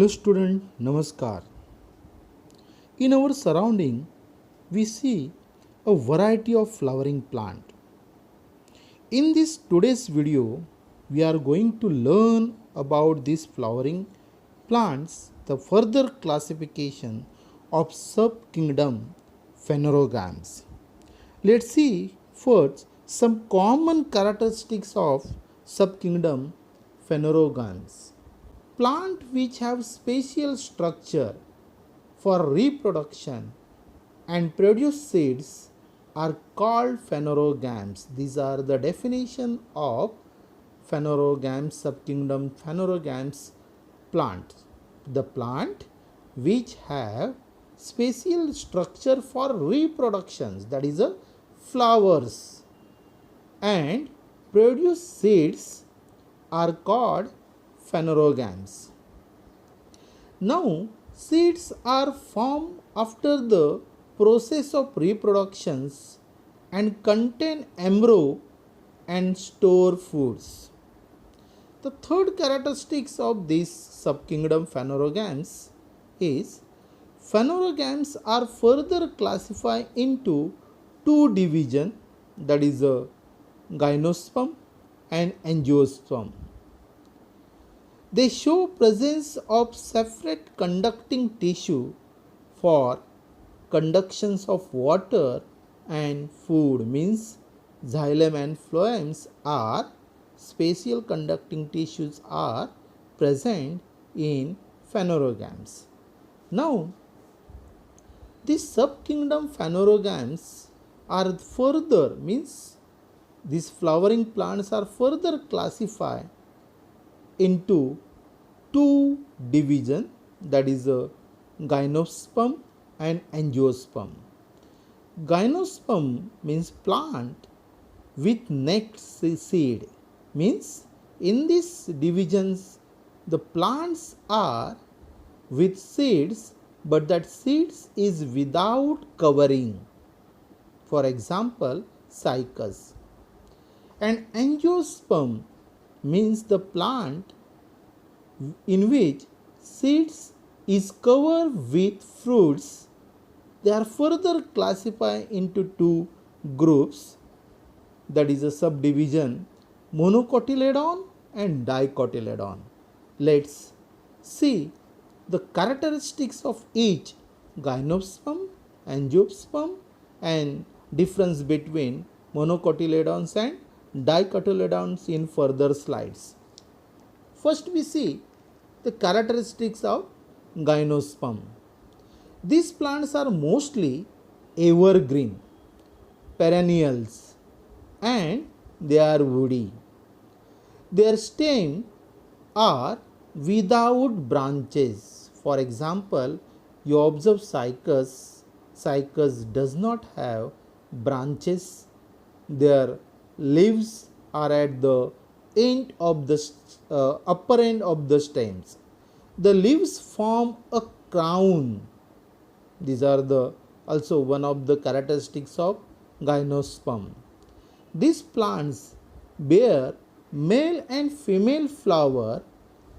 Hello student, Namaskar. In our surrounding, we see a variety of flowering plant. In this today's video, we are going to learn about these flowering plants, the further classification of subkingdom Phanerogams. Let's see first some common characteristics of subkingdom Phanerogams. Plant which have special structure for reproduction and produce seeds are called phanerogams. These are the definition of phanerogams, subkingdom phanerogams plants. The plant which have special structure for reproductions, that is a flowers, and produce seeds are called phanerogams. Now, seeds are formed after the process of reproductions and contain embryo and store foods. The third characteristics of this subkingdom phanerogams is phanerogams are further classified into two divisions, that is a gymnosperm and angiosperm. They show presence of separate conducting tissue for conductions of water and food, means xylem and phloems are special conducting tissues are present in phanerogams. Now, these subkingdom phanerogams are further, means these flowering plants are further classified into two divisions, that is a gymnosperm and angiosperm. Gymnosperm means plant with necked seed, means in these divisions the plants are with seeds, but that seeds is without covering, for example cycas. And angiosperm means the plant in which seeds is covered with fruits. They are further classified into two groups, that is a subdivision monocotyledon and dicotyledon. Let's see the characteristics of each gymnosperm, angiosperm, and difference between monocotyledons and dicotyledons in further slides. First we see the characteristics of gymnosperm. These plants are mostly evergreen, perennials, and they are woody. Their stems are without branches. For example, you observe cycas. Cycas does not have branches. Their leaves are at the end of the upper end of the stems. The leaves form a crown. These are the also one of the characteristics of gymnosperm. These plants bear male and female flower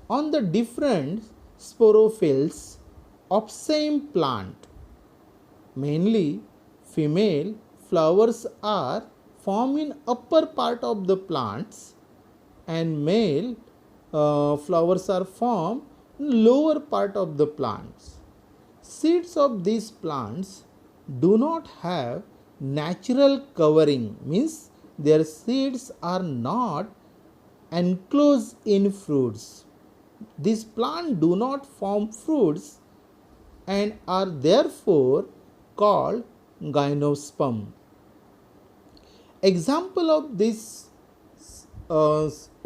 on the different sporophylls of same plant. Mainly female flowers are formed in upper part of the plants and male flowers are formed in lower part of the plants. Seeds of these plants do not have natural covering, means their seeds are not enclosed in fruits. These plants do not form fruits and are therefore called gymnosperm. Example of this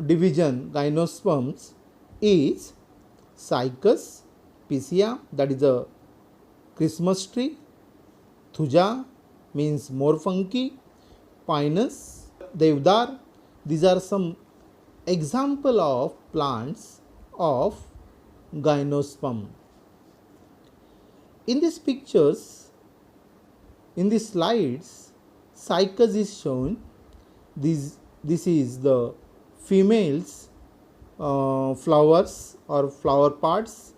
division gymnosperms is cycas, piscia, that is a Christmas tree, thuja means more funky, pinus, devdar. These are some example of plants of gymnosperm. In these pictures, in these slides, cycas is shown. This is the females flowers or flower parts,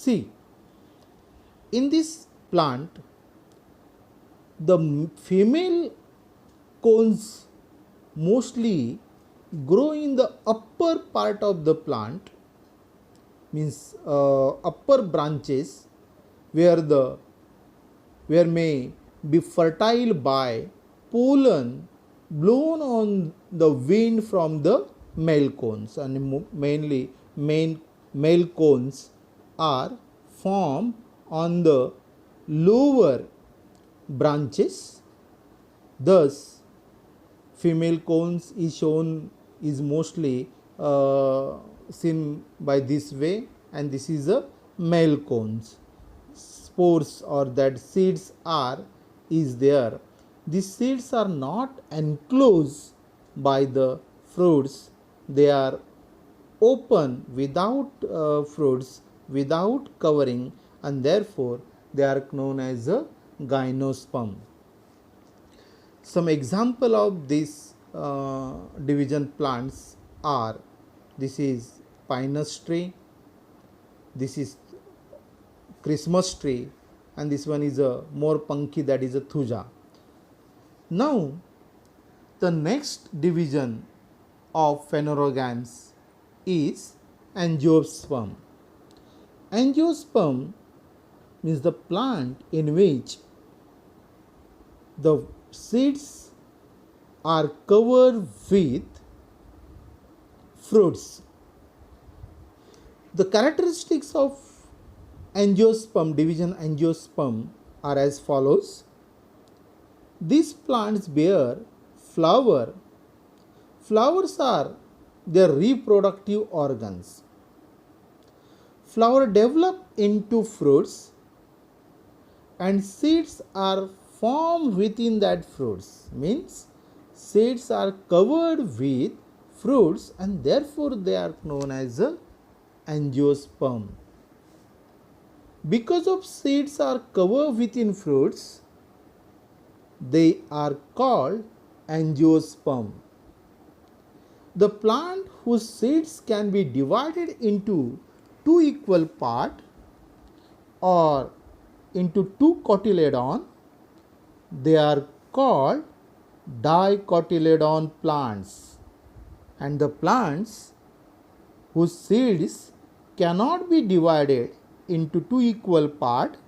See, in this plant, the female cones mostly grow in the upper part of the plant, means upper branches, where may be fertile by pollen blown on the wind from the male cones, and mainly male cones are formed on the lower branches. Thus female cones is mostly seen by this way, and this is a male cones. Spores or that seeds is there. These seeds are not enclosed by the fruits, they are open without fruits, without covering, and therefore they are known as a gymnosperm. Some example of these division plants are, this is pinus tree, this is Christmas tree, and this one is a more punky, that is a thuja. Now the next division of phanerogams is angiosperm. Angiosperm means the plant in which the seeds are covered with fruits. The characteristics of angiosperm, division angiosperm, are as follows. These plants bear flower. Flowers are their reproductive organs. Flower develop into fruits, and seeds are formed within that fruits. Means seeds are covered with fruits, and therefore they are known as a angiosperm. Because of seeds are covered within fruits, they are called angiosperm. The plant whose seeds can be divided into two equal parts or into two cotyledon, they are called dicotyledon plants. And the plants whose seeds cannot be divided into two equal parts,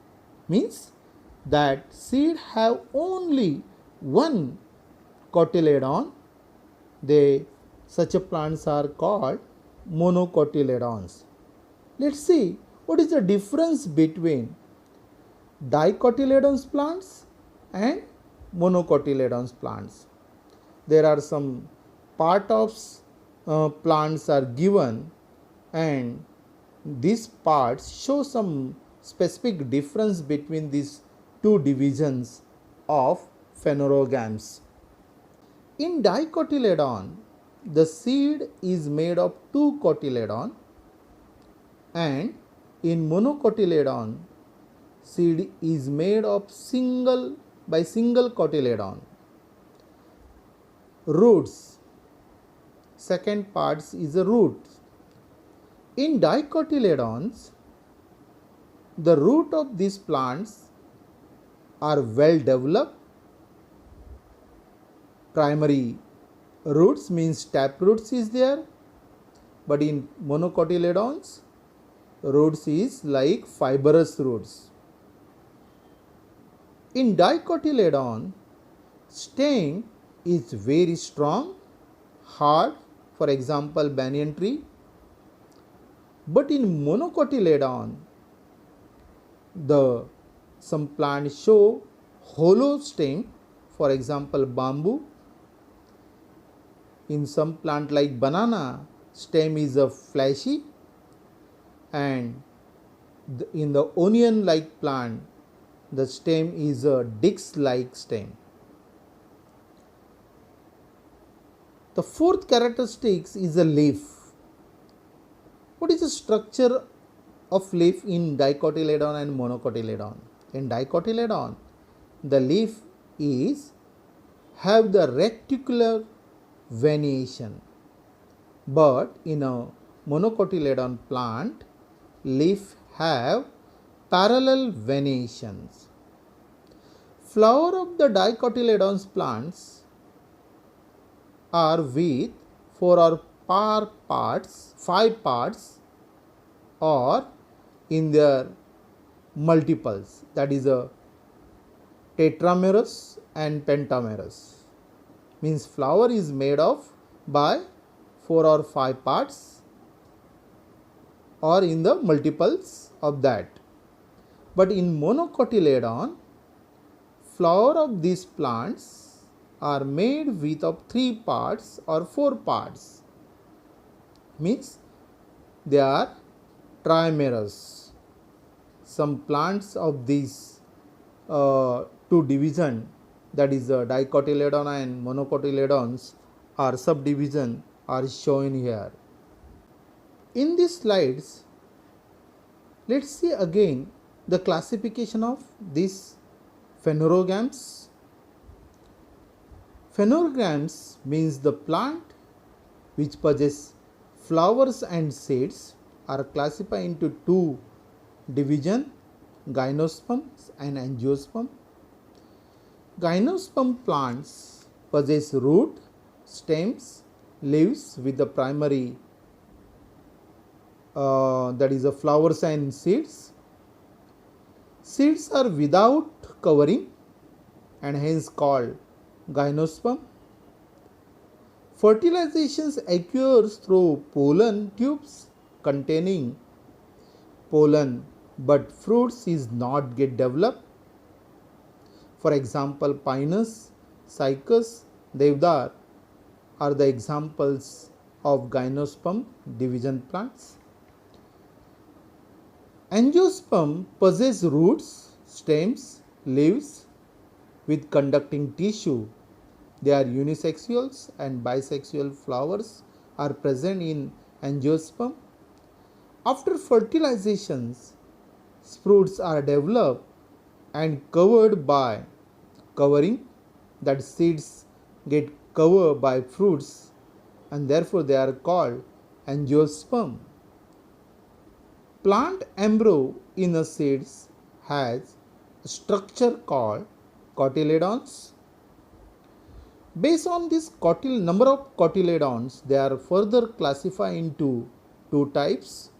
means that seed have only one cotyledon, such plants are called monocotyledons. Let's see what is the difference between dicotyledons plants and monocotyledons plants. There are some part of plants are given, and these parts show some specific difference between these two divisions of phanerogams. In dicotyledon, the seed is made of two cotyledon, and in monocotyledon, seed is made of single cotyledon. Roots, second part is the roots. In dicotyledons, the root of these plants are well developed. Primary roots means tap roots is there, but in monocotyledons, roots is like fibrous roots. In dicotyledon, stem is very strong, hard, for example banyan tree. But in monocotyledon, some plants show hollow stem, for example bamboo. In some plant like banana, stem is a fleshy, and in the onion like plant, the stem is a disc like stem. The fourth characteristic is a leaf. What is the structure of leaf in dicotyledon and monocotyledon? In dicotyledon, the leaf have the reticular venation, but in a monocotyledon plant, leaf have parallel venations. Flower of the dicotyledons plants are with 4 or 5 parts or in their multiples, that is a tetramerous and pentamerous. Means flower is made of by 4 or 5 parts or in the multiples of that. But in monocotyledon, flower of these plants are made with of 3 parts or 4 parts. Means they are trimerous. Some plants of these two division, that is dicotyledon and monocotyledons, or subdivision are shown here. In these slides, let's see again the classification of these phanerogams. Phanerogams means the plant which possess flowers and seeds are classified into two division, gymnosperms and angiosperm. Gymnosperm plants possess root, stems, leaves with the primary that is the flowers and seeds. Seeds are without covering and hence called gymnosperm. Fertilizations occurs through pollen tubes containing pollen, but fruits is not get developed. For example, Pinus, Cycas, Devdar are the examples of gymnosperm division plants. Angiosperm possess roots, stems, leaves with conducting tissue. They are unisexuals and bisexual flowers are present in angiosperm. After fertilizations, sprouts are developed and covered by covering, that seeds get covered by fruits and therefore they are called angiosperm. Plant embryo in the seeds has a structure called cotyledons. Based on this number of cotyledons, they are further classified into two types,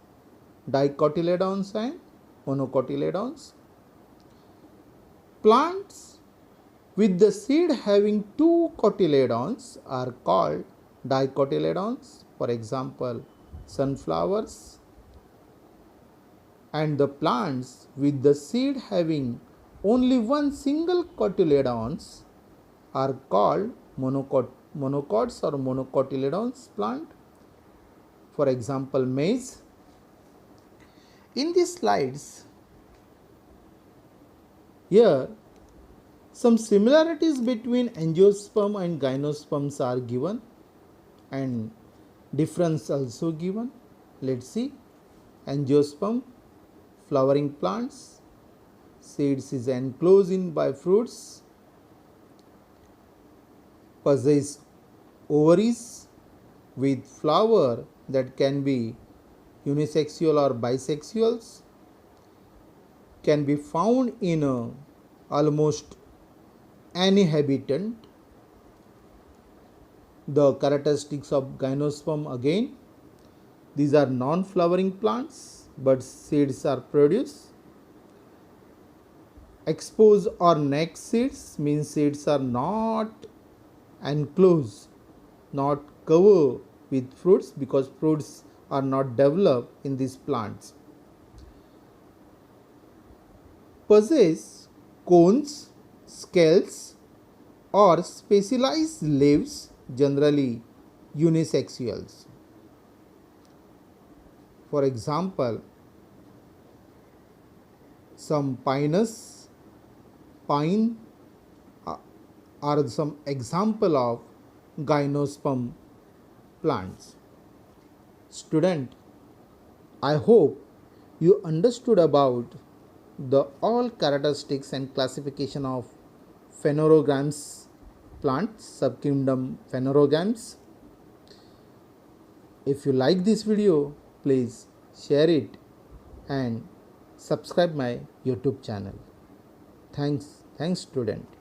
dicotyledons and monocotyledons. Plants with the seed having two cotyledons are called dicotyledons, for example, sunflowers. And the plants with the seed having only one single cotyledons are called monocots or monocotyledons plant. For example, maize. In these slides, here some similarities between angiosperm and gymnosperms are given and difference also given. Let's see. Angiosperm, flowering plants, seeds is enclosed in by fruits, possess ovaries with flower that can be unisexual or bisexuals, can be found in almost any habitat. The characteristics of gymnosperm again, these are non-flowering plants but seeds are produced. Exposed or naked seeds means seeds are not enclosed, not covered with fruits because fruits are not developed in these plants. Possess cones, scales or specialized leaves, generally unisexuals. For example, some pinus, pine are some example of gymnosperm plants. Student, I hope you understood about the all characteristics and classification of phanerogams plants, subkingdom phanerogams. If you like this video, please share it and subscribe my YouTube channel. Thanks student.